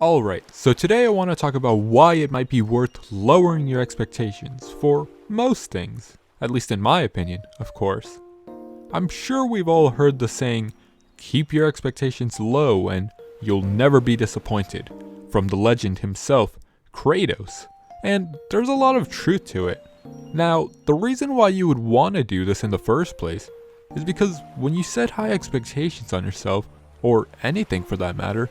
Alright, so today I want to talk about why it might be worth lowering your expectations for most things. At least in my opinion, of course. I'm sure we've all heard the saying, keep your expectations low and you'll never be disappointed, from the legend himself, Kratos. And there's a lot of truth to it. Now, the reason why you would want to do this in the first place is because when you set high expectations on yourself, or anything for that matter,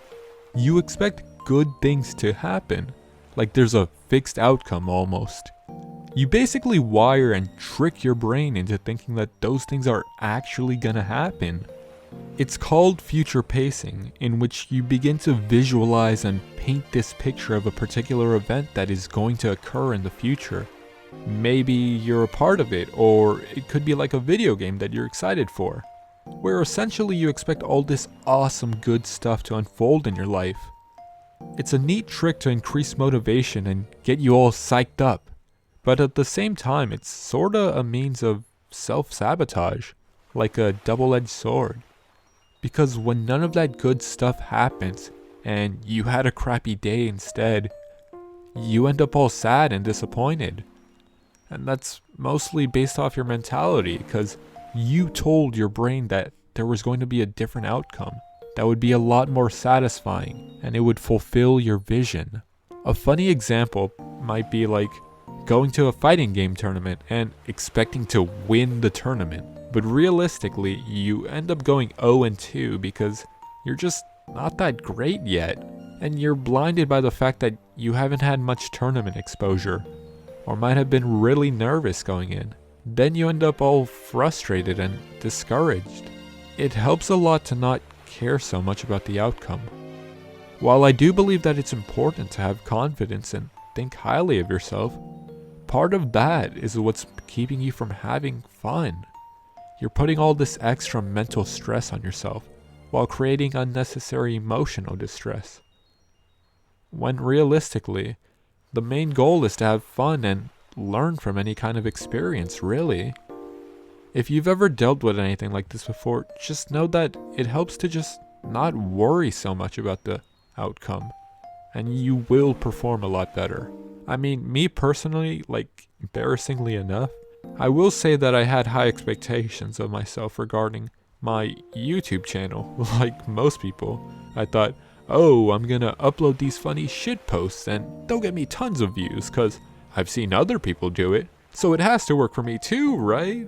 you expect good things to happen. Like there's a fixed outcome almost. You basically wire and trick your brain into thinking that those things are actually gonna happen. It's called future pacing, in which you begin to visualize and paint this picture of a particular event that is going to occur in the future. Maybe you're a part of it, or it could be like a video game that you're excited for, where essentially you expect all this awesome good stuff to unfold in your life. It's a neat trick to increase motivation and get you all psyched up, but at the same time it's sorta a means of self-sabotage, like a double-edged sword. Because when none of that good stuff happens, and you had a crappy day instead, you end up all sad and disappointed. And that's mostly based off your mentality, because you told your brain that there was going to be a different outcome that would be a lot more satisfying and it would fulfill your vision. A funny example might be like going to a fighting game tournament and expecting to win the tournament, but realistically you end up going 0-2 because you're just not that great yet, and you're blinded by the fact that you haven't had much tournament exposure, or might have been really nervous going in. Then you end up all frustrated and discouraged. It helps a lot to not care so much about the outcome. While I do believe that it's important to have confidence and think highly of yourself, part of that is what's keeping you from having fun. You're putting all this extra mental stress on yourself while creating unnecessary emotional distress. When realistically, the main goal is to have fun and learn from any kind of experience, really. If you've ever dealt with anything like this before, just know that it helps to just not worry so much about the outcome, and you will perform a lot better. I mean, me personally, like, embarrassingly enough, I will say that I had high expectations of myself regarding my YouTube channel. Like most people, I thought, oh, I'm gonna upload these funny shit posts and they'll get me tons of views cause I've seen other people do it, so it has to work for me too, right?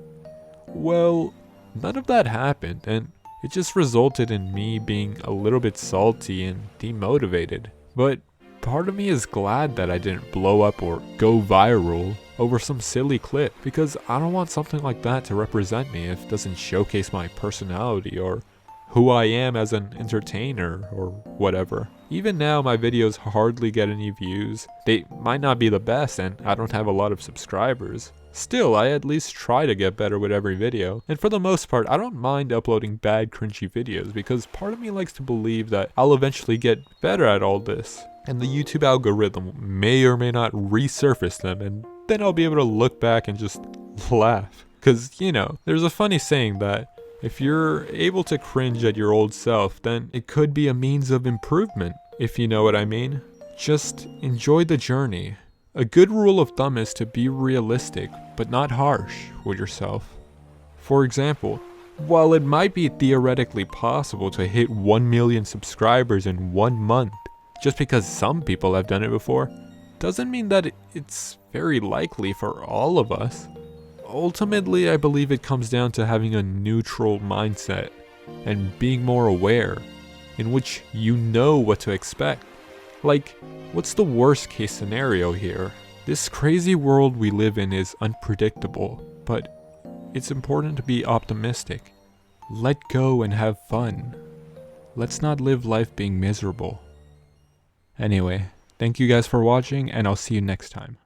Well, none of that happened, and it just resulted in me being a little bit salty and demotivated. But part of me is glad that I didn't blow up or go viral over some silly clip, because I don't want something like that to represent me if it doesn't showcase my personality or who I am as an entertainer or whatever. Even now, my videos hardly get any views. They might not be the best and I don't have a lot of subscribers. Still, I at least try to get better with every video. And for the most part, I don't mind uploading bad, cringy videos because part of me likes to believe that I'll eventually get better at all this. And the YouTube algorithm may or may not resurface them, and then I'll be able to look back and just laugh. Cause, you know, there's a funny saying that if you're able to cringe at your old self, then it could be a means of improvement, if you know what I mean. Just enjoy the journey. A good rule of thumb is to be realistic, but not harsh with yourself. For example, while it might be theoretically possible to hit 1 million subscribers in 1 month, just because some people have done it before, doesn't mean that it's very likely for all of us. Ultimately, I believe it comes down to having a neutral mindset and being more aware, in which you know what to expect. Like, what's the worst case scenario here? This crazy world we live in is unpredictable, but it's important to be optimistic. Let go and have fun. Let's not live life being miserable. Anyway, thank you guys for watching, and I'll see you next time.